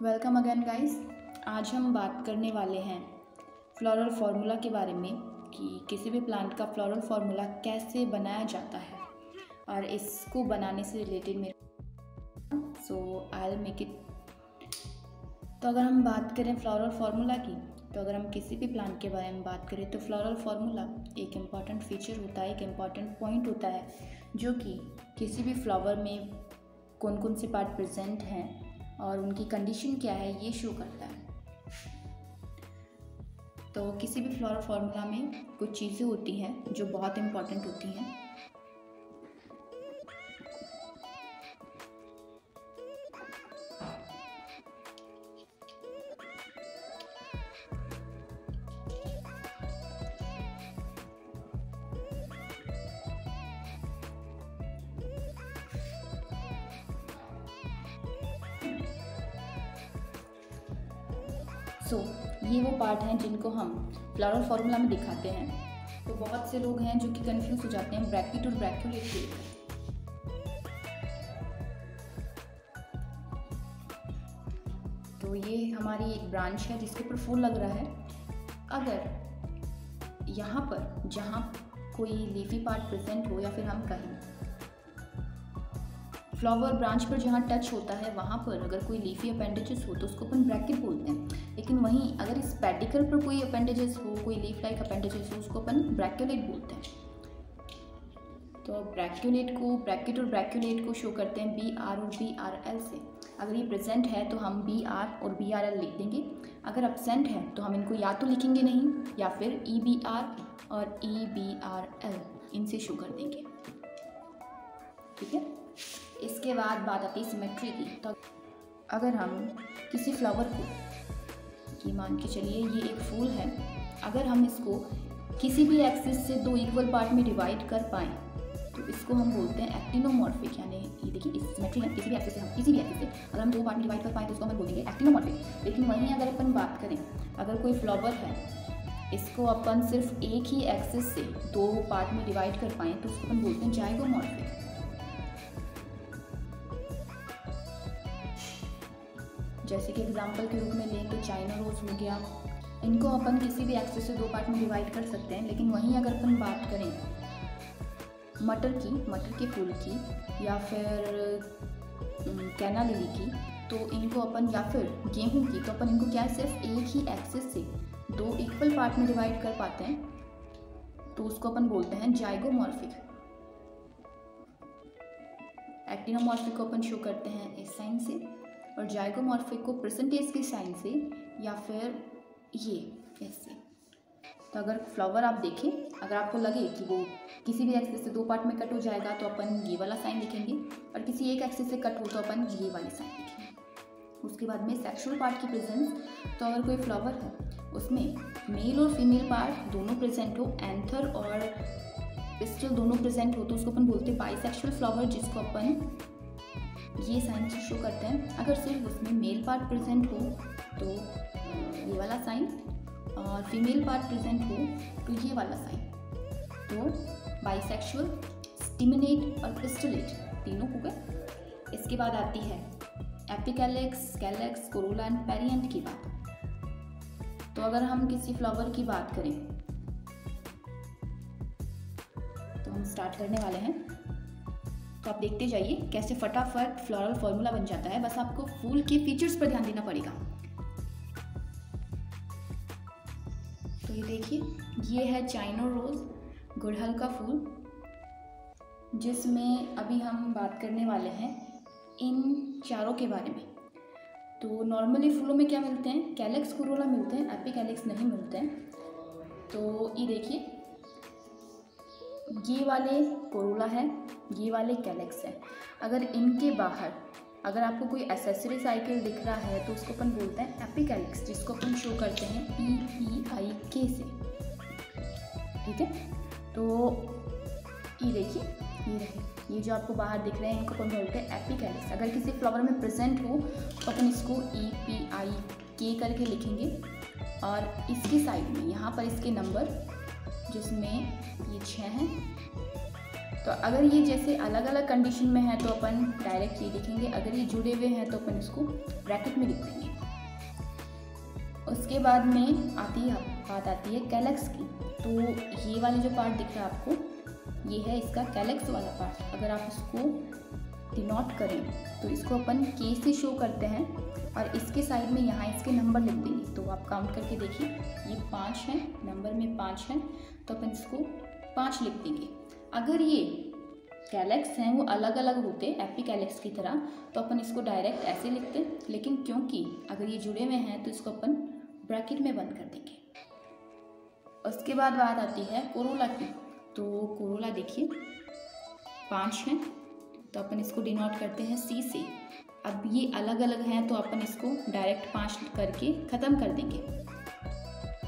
Welcome again guys. आज हम बात करने वाले हैं फ्लोरल फार्मूला के बारे में कि किसी भी प्लांट का फ्लोरल फार्मूला कैसे बनाया जाता है और इसको बनाने से रिलेटेड मेरा आई विल मेक इट। तो अगर हम बात करें फ्लोरल फार्मूला की, तो अगर हम किसी भी प्लांट के बारे में बात करें तो फ्लोरल फार्मूला एक इम्पॉर्टेंट फीचर होता है, एक इम्पॉर्टेंट पॉइंट होता है जो कि किसी भी फ्लावर में कौन कौन से पार्ट प्रेजेंट हैं और उनकी कंडीशन क्या है ये शो करता है। तो किसी भी फ्लोरल फार्मूला में कुछ चीज़ें होती हैं जो बहुत इम्पॉर्टेंट होती हैं। ये वो पार्ट हैं जिनको हम फ्लोरल फार्मूला में दिखाते हैं। तो बहुत से लोग हैं जो कि कंफ्यूज हो जाते हैं ब्रैकेट और ब्रैक्यूलेट के लेकर। तो ये हमारी एक ब्रांच है जिसके ऊपर फूल लग रहा है। अगर यहाँ पर जहाँ कोई लीफी पार्ट प्रेजेंट हो या फिर हम कहें फ्लावर ब्रांच पर जहाँ टच होता है वहाँ पर अगर कोई लीफी अपेंडेजेस हो तो उसको अपन ब्रैकेट बोलते हैं। लेकिन वहीं अगर इस पेडिकल पर कोई अपेंडेजेस हो, कोई लीफ लाइक अपेंडेजेस हो, उसको अपन ब्रैक्यूलेट बोलते हैं। तो ब्रैक्यूलेट को ब्रैकेट और ब्रैक्यूलेट को शो करते हैं BR और BRL से। अगर ये प्रेजेंट है तो हम BR और BRL लिख देंगे। अगर एब्सेंट है तो हम इनको या तो लिखेंगे नहीं या फिर EBR और EBRL इनसे शो कर देंगे। ठीक है। इसके बाद बात आती है सिमेट्री की। तो अगर हम किसी फ्लावर को, ये मान के चलिए ये एक फूल है, अगर हम इसको किसी भी एक्सिस से दो इक्वल पार्ट में डिवाइड कर पाएँ तो इसको हम बोलते हैं एक्टिनोमॉर्फिक। यानी ये देखिए इस सिमेट्री है, किसी भी एक्सिस से अगर हम दो पार्ट में डिवाइड कर पाएँ तो उसको हम बोलेंगे एक्टिनोमॉर्फिक। लेकिन वहीं अगर अपन बात करें, अगर कोई फ्लावर है इसको अपन सिर्फ एक ही एक्सिस से दो पार्ट में डिवाइड कर पाएँ तो उसको अपन बोलते हैं जाइगोमॉर्फिक। जैसे कि एग्जांपल के रूप में लें तो चाइना रोज हो गया, इनको अपन किसी भी एक्सिस से दो पार्ट में डिवाइड कर सकते हैं। लेकिन वहीं अगर अपन बात करें मटर के फूल की या फिर कैना लिली की, तो इनको अपन, या फिर गेहूं की, तो अपन इनको क्या सिर्फ एक ही एक्सिस से दो इक्वल पार्ट में डिवाइड कर पाते हैं तो उसको अपन बोलते हैं जाइगोमॉर्फिक। एक्टिनोमॉर्फिक को अपन शो करते हैं इस साइन से और जाइगोमॉर्फिक को परसेंटेज के साइन से या फिर ये ऐसे। तो अगर फ्लावर आप देखें, अगर आपको लगे कि वो किसी भी एक्सिस से दो पार्ट में कट हो जाएगा तो अपन ये वाला साइन लिखेंगे और किसी एक एक्सिस से कट हो तो अपन ये वाली साइन लिखेंगे। उसके बाद में सेक्सुअल पार्ट की प्रेजेंस। तो अगर कोई फ्लावर है उसमें मेल और फीमेल पार्ट दोनों प्रेजेंट हो, एंथर और पिस्टल दोनों प्रेजेंट हो, तो उसको अपन बोलते हैं बाइसेक्सुअल फ्लावर, जिसको अपन ये साइन से शो करते हैं। अगर सिर्फ उसमें मेल पार्ट प्रेजेंट हो तो ये वाला साइन, और फीमेल पार्ट प्रेजेंट हो तो ये वाला साइन। तो बाइसेक्सुअल, स्टिमिनेट और पिस्टुलेट तीनों हो गए। इसके बाद आती है एपिकैलिक्स, कैलिक्स, कोरोला एंड पेरिएंट की बात। तो अगर हम किसी फ्लावर की बात करें तो हम स्टार्ट करने वाले हैं। तो आप देखते जाइए कैसे फटाफट फ्लोरल फार्मूला बन जाता है। बस आपको फूल के फीचर्स पर ध्यान देना पड़ेगा। तो ये देखिए, ये है चाइना रोज, गुड़हल का फूल, जिसमें अभी हम बात करने वाले हैं इन चारों के बारे में। तो नॉर्मली फूलों में क्या मिलते हैं? कैलिक्स, कोरोला मिलते हैं, एपिकैलिक्स नहीं मिलते हैं। तो ये देखिए, ये वाले कोरोला है, ये वाले कैलिक्स है। अगर इनके बाहर अगर आपको कोई एसेसरी साइकिल दिख रहा है तो उसको अपन बोलते हैं एपिकैलिक्स, जिसको अपन शो करते हैं EPIK से। ठीक है। तो ये देखिए, ये रहे, ये जो आपको बाहर दिख रहे हैं इनको अपन बोलते हैं एपिकैलिक्स। अगर किसी फ्लावर में प्रेजेंट हो तो अपन इसको EPIK करके लिखेंगे और इसकी साइड में यहाँ पर इसके नंबर, जिसमें ये 6 हैं, तो अगर ये जैसे अलग अलग कंडीशन में है तो अपन डायरेक्ट ये लिखेंगे, अगर ये जुड़े हुए हैं तो अपन इसको ब्रैकेट में लिख देंगे। उसके बाद में बात आती है कैलेक्स की। तो ये वाले जो पार्ट दिख रहा है आपको, ये है इसका कैलेक्स वाला पार्ट। अगर आप इसको डिनोट करें तो इसको अपन के से शो करते हैं और इसके साइड में यहाँ इसके नंबर लिख देंगे। तो आप काउंट करके देखिए, ये 5 है, नंबर में 5 है, तो अपन इसको 5 लिख देंगे। अगर ये कैलेक्स हैं वो अलग अलग होते एपी कैलेक्स की तरह तो अपन इसको डायरेक्ट ऐसे लिखते, लेकिन क्योंकि अगर ये जुड़े हुए हैं तो इसको अपन ब्रैकेट में बंद कर देंगे। उसके बाद बात आती है कोरोला की। तो कोरोला देखिए 5 है, तो अपन इसको डिनोट करते हैं सी से। अब ये अलग अलग हैं तो अपन इसको डायरेक्ट 5 करके ख़त्म कर देंगे।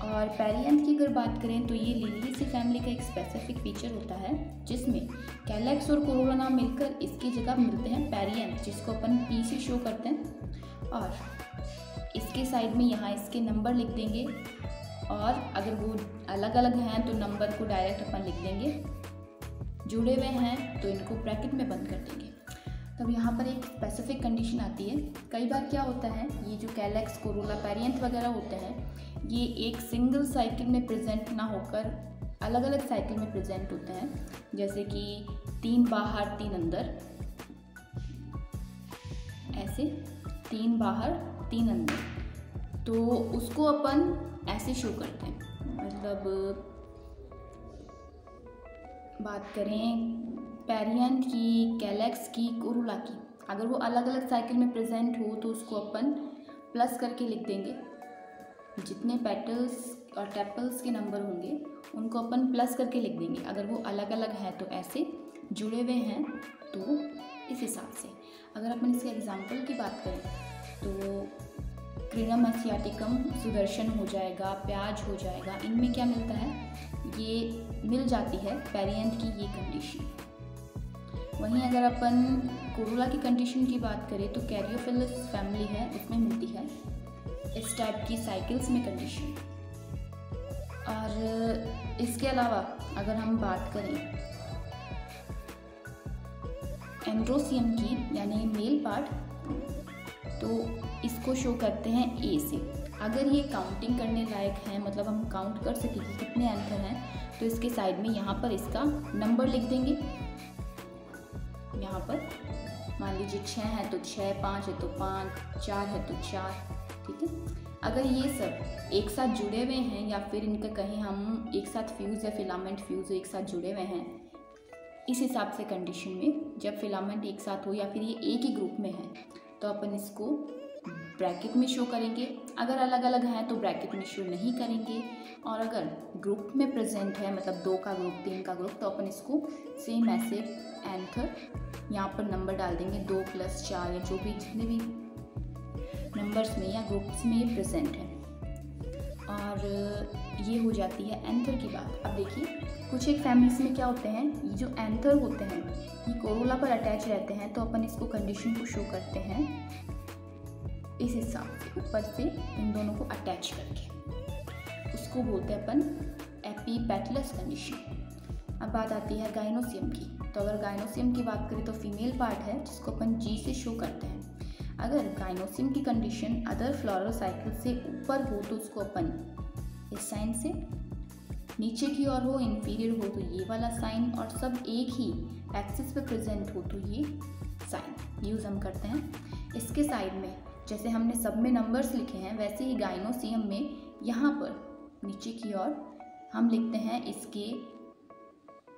और पेरियंथ की अगर बात करें तो ये लिलियेसी फैमिली का एक स्पेसिफिक फीचर होता है जिसमें कैलेक्स और कोरोला नाम मिलकर इसकी जगह मिलते हैं पेरियंथ, जिसको अपन पी से शो करते हैं। और इसके साइड में यहाँ इसके नंबर लिख देंगे, और अगर वो अलग अलग हैं तो नंबर को डायरेक्ट अपन लिख देंगे, जुड़े हुए हैं तो इनको ब्रैकेट में बंद कर देंगे। तब यहाँ पर एक स्पेसिफिक कंडीशन आती है। कई बार क्या होता है, ये जो कैलेक्स, कोरोला, पेरियंथ वगैरह होते हैं ये एक सिंगल साइकिल में प्रेजेंट ना होकर अलग अलग साइकिल में प्रेजेंट होते हैं, जैसे कि 3 बाहर 3 अंदर, ऐसे 3 बाहर 3 अंदर। तो उसको अपन ऐसे शो करते हैं। मतलब बात करें पेरियंथ की, कैलेक्स की, कोरोला की, अगर वो अलग अलग साइकिल में प्रेजेंट हो तो उसको अपन प्लस करके लिख देंगे। जितने पेटल्स और टेपल्स के नंबर होंगे उनको अपन प्लस करके लिख देंगे। अगर वो अलग अलग हैं तो ऐसे, जुड़े हुए हैं तो इस हिसाब से। अगर अपन इसके एग्जाम्पल की बात करें तो क्रिनम एशियाटिकम सुदर्शन हो जाएगा, प्याज हो जाएगा। इनमें क्या मिलता है, ये मिल जाती है पेरियंथ की ये कंडीशन। वहीं अगर अपन कोरोला की कंडीशन की बात करें तो कैरियोफिलस फैमिली है, उसमें मिलती है इस टाइप की साइकिल्स में कंडीशन। और इसके अलावा अगर हम बात करें एंड्रोसियम की, यानी मेल पार्ट, तो इसको शो करते हैं ए से। अगर ये काउंटिंग करने लायक है, मतलब हम काउंट कर सकें कि कितने आंसर हैं, तो इसके साइड में यहाँ पर इसका नंबर लिख देंगे। यहाँ पर मान लीजिए 6 है तो 6, 5 है तो 5, 4 है तो 4, ठीक है। अगर ये सब एक साथ जुड़े हुए हैं या फिर इनका कहीं हम एक साथ फ्यूज़ या फिलामेंट फ्यूज़ एक साथ जुड़े हुए हैं, इस हिसाब से कंडीशन में जब फिलामेंट एक साथ हो या फिर ये एक ही ग्रुप में है तो अपन इसको ब्रैकेट में शो करेंगे। अगर अलग अलग हैं तो ब्रैकेट में शो नहीं करेंगे। और अगर ग्रुप में प्रेजेंट है, मतलब 2 का ग्रुप, 3 का ग्रुप, तो अपन इसको सेम ऐसे एंथर यहाँ पर नंबर डाल देंगे 2 + 4 या जो भी जितने भी नंबर्स में या ग्रुप्स में ये प्रेजेंट है। और ये हो जाती है एंथर की बात। अब देखिए कुछ एक फैमिलीज में क्या होते हैं, ये जो एंथर होते हैं ये कोरोला पर अटैच रहते हैं, तो अपन इसको कंडीशन को शो करते हैं इस हिसाब से, ऊपर से इन दोनों को अटैच करके। उसको बोलते हैं अपन एपीपेटलस कंडीशन। अब बात आती है गाइनोसियम की। तो अगर गाइनोसियम की बात करें तो फीमेल पार्ट है जिसको अपन जी से शो करते हैं। अगर गाइनोसियम की कंडीशन अदर फ्लोरल साइकिल से ऊपर हो तो उसको अपन इस साइन से, नीचे की ओर हो, इंफीरियर हो तो ये वाला साइन, और सब एक ही एक्सिस पे प्रेजेंट हो तो ये साइन यूज़ हम करते हैं। इसके साइड में जैसे हमने सब में नंबर्स लिखे हैं वैसे ही गाइनोसियम में यहाँ पर नीचे की ओर हम लिखते हैं इसके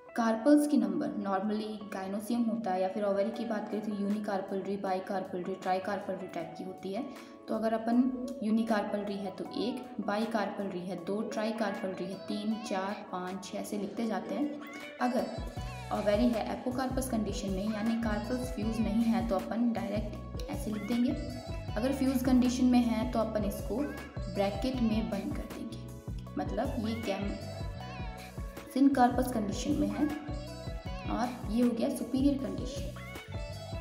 कार्पल्स की नंबर। नॉर्मली गाइनोसियम होता है, या फिर ओवरी की बात करें तो यूनिकार्पलरी, बाईकार्पलरी, ट्राईकार्पलरी टाइप की होती है। तो अगर अपन यूनिकार्पलरी है तो 1, बाईकार्पलरी है 2, ट्राईकार्पलरी है 3, 4, 5, 6 ऐसे लिखते जाते हैं। अगर ओवरी है एपोकार्पस कंडीशन में, यानी कार्पल्स फ्यूज़ नहीं है, तो अपन डायरेक्ट ऐसे लिख देंगे। अगर फ्यूज़ कंडीशन में है तो अपन इसको ब्रैकेट में बंद कर देंगे, मतलब ये सिनकार्पस कंडीशन में है और ये हो गया सुपीरियर कंडीशन।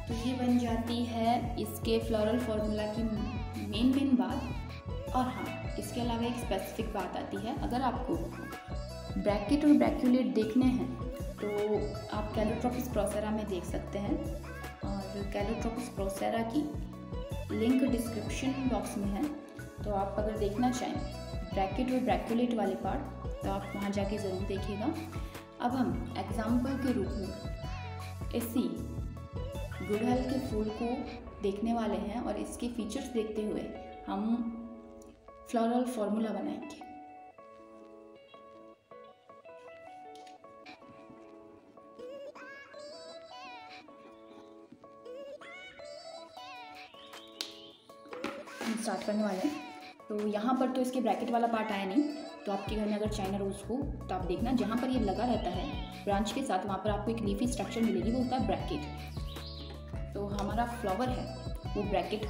तो ये बन जाती है इसके फ्लोरल फार्मूला की मेन बात। और हाँ, इसके अलावा एक स्पेसिफिक बात आती है, अगर आपको ब्रैकेट और ब्रैक्यूलेट देखने हैं तो आप कैलोट्रोपिस प्रोसेरा में देख सकते हैं, और कैलोट्रोपिस प्रोसेरा की लिंक डिस्क्रिप्शन बॉक्स में है। तो आप अगर देखना चाहें ब्रैकेट और ब्रैक्यूलेट वाले पार्ट तो आप वहाँ जाके ज़रूर देखिएगा। अब हम एग्जाम्पल के रूप में इसी गुड़हल के फूल को देखने वाले हैं, और इसके फीचर्स देखते हुए हम फ्लोरल फार्मूला बनाएंगे। स्टार्ट करने वाले हैं। तो यहाँ पर तो इसके ब्रैकेट वाला पार्ट आया नहीं, तो आपके घर में अगर चाइना रोज़ हो तो आप देखना जहाँ पर ये लगा रहता है ब्रांच के साथ, वहाँ पर आपको एक लीफी स्ट्रक्चर मिलेगी, वो होता है ब्रैकेट। तो हमारा फ्लावर है वो ब्रैकेट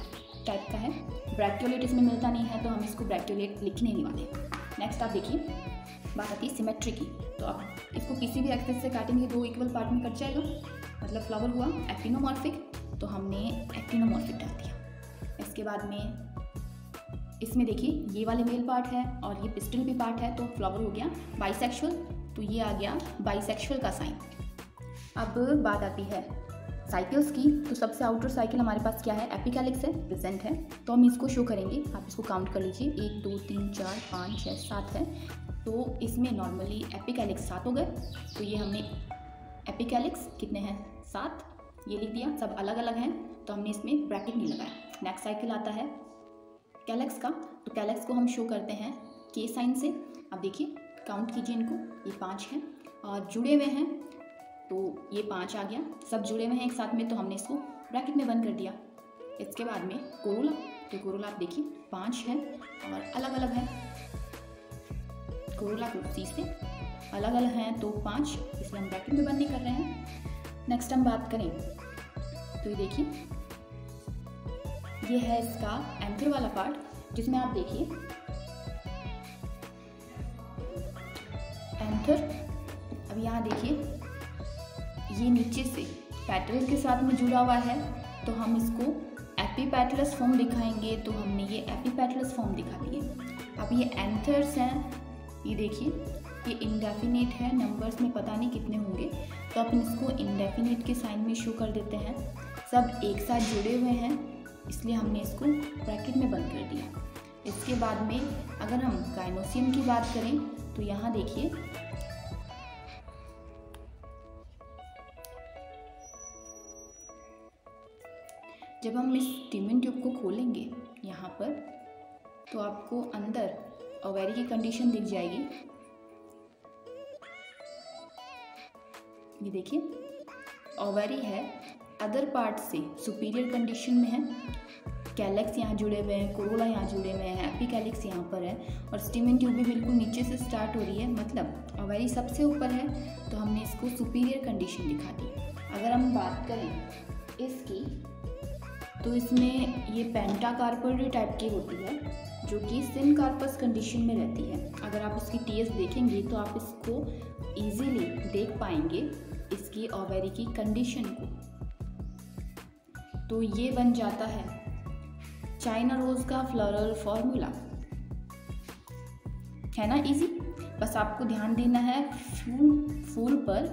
टाइप का है, ब्रैक्यूलेट इसमें मिलता नहीं है, तो हम इसको ब्रैक्यूलेट लिखने नहीं वाले। नेक्स्ट आप देखिए, बात आती है सिमेट्री की। तो आप इसको किसी भी एक्सेस से काटेंगे दो इक्वल पार्ट में कट जाएगा, मतलब फ्लावर हुआ एक्टिनोमॉर्फिक, तो हमने एक्टिनोमॉर्फिक डाल दिया। इसके बाद में इसमें देखिए ये वाले मेल पार्ट है और ये पिस्टल भी पार्ट है, तो फ्लावर हो गया बाइसेक्सुअल, तो ये आ गया बाइसेक्सुअल का साइन। अब बात आती है साइकिल्स की। तो सबसे आउटर साइकिल हमारे पास क्या है, एपिकैलिक्स है, प्रेजेंट है, तो हम इसको शो करेंगे। आप इसको काउंट कर लीजिए, 1 2 3 4 5 6 7 है, तो इसमें नॉर्मली एपिकैलिक्स 7 हो गए। तो ये हमने एपिकैलिक्स कितने हैं, 7, ये लिख दिया। सब अलग अलग हैं तो हमने इसमें ब्रैकेट नहीं लगाया। नेक्स्ट साइकिल आता है कैलेक्स का। तो कैलेक्स को हम शो करते हैं के साइन से। अब देखिए काउंट कीजिए इनको, ये 5 हैं और जुड़े हुए हैं, तो ये 5 आ गया, सब जुड़े हुए हैं एक साथ में, तो हमने इसको ब्रैकेट में बंद कर दिया। इसके बाद में कोरोला, तो कोरोला आप देखिए 5 है और अलग अलग है, कोरोला को सी से अलग अलग हैं तो 5, इसलिए हम ब्रैकेट में बंद नहीं कर रहे हैं। नेक्स्ट हम बात करें तो ये देखिए ये है इसका एंथर वाला पार्ट, जिसमें आप देखिए एंथर। अब यहाँ देखिए ये नीचे से पेटल के साथ में जुड़ा हुआ है, तो हम इसको एपीपेटलस फॉर्म दिखाएंगे, तो हमने ये एपीपेटलस फॉर्म दिखा दिए। अब ये एंथर्स हैं, ये देखिए ये इंडेफिनेट है, नंबर्स में पता नहीं कितने होंगे, तो अपन इसको इंडेफिनेट के साइन में शो कर देते हैं। सब एक साथ जुड़े हुए हैं, इसलिए हमने इसको ब्रैकेट में बंद कर दिया। इसके बाद में अगर हम गाइनोसियम की बात करें तो यहाँ देखिए जब हम इस स्टिमन ट्यूब को खोलेंगे यहाँ पर, तो आपको अंदर ओवेरी की कंडीशन दिख जाएगी। ये देखिए ओवेरी है, अदर पार्ट से सुपीरियर कंडीशन में है, कैलेक्स यहाँ जुड़े हुए हैं, कोरोला यहाँ जुड़े हुए हैं, एपिकैलिक्स यहाँ पर है, और स्टिमन ट्यूब भी बिल्कुल नीचे से स्टार्ट हो रही है, मतलब ओवेरी सबसे ऊपर है, तो हमने इसको सुपीरियर कंडीशन दिखा दी। अगर हम बात करें इसकी, तो इसमें ये पेंटाकार्पल टाइप की होती है, जो कि सिनकार्पस कंडीशन में रहती है। अगर आप इसकी टीएस देखेंगे तो आप इसको ईजीली देख पाएंगे इसकी ओवेरी की कंडीशन को। तो ये बन जाता है चाइना रोज़ का फ्लोरल फार्मूला, है ना इजी। बस आपको ध्यान देना है फूल पर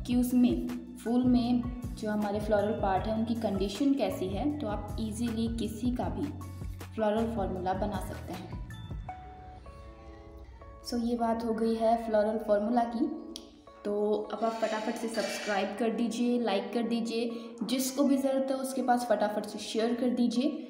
कि उसमें फूल में जो हमारे फ्लोरल पार्ट है उनकी कंडीशन कैसी है, तो आप इजीली किसी का भी फ्लोरल फार्मूला बना सकते हैं। सो ये बात हो गई है फ्लोरल फार्मूला की। तो अब आप फटाफट से सब्सक्राइब कर दीजिए, लाइक कर दीजिए, जिसको भी ज़रूरत है उसके पास फटाफट से शेयर कर दीजिए।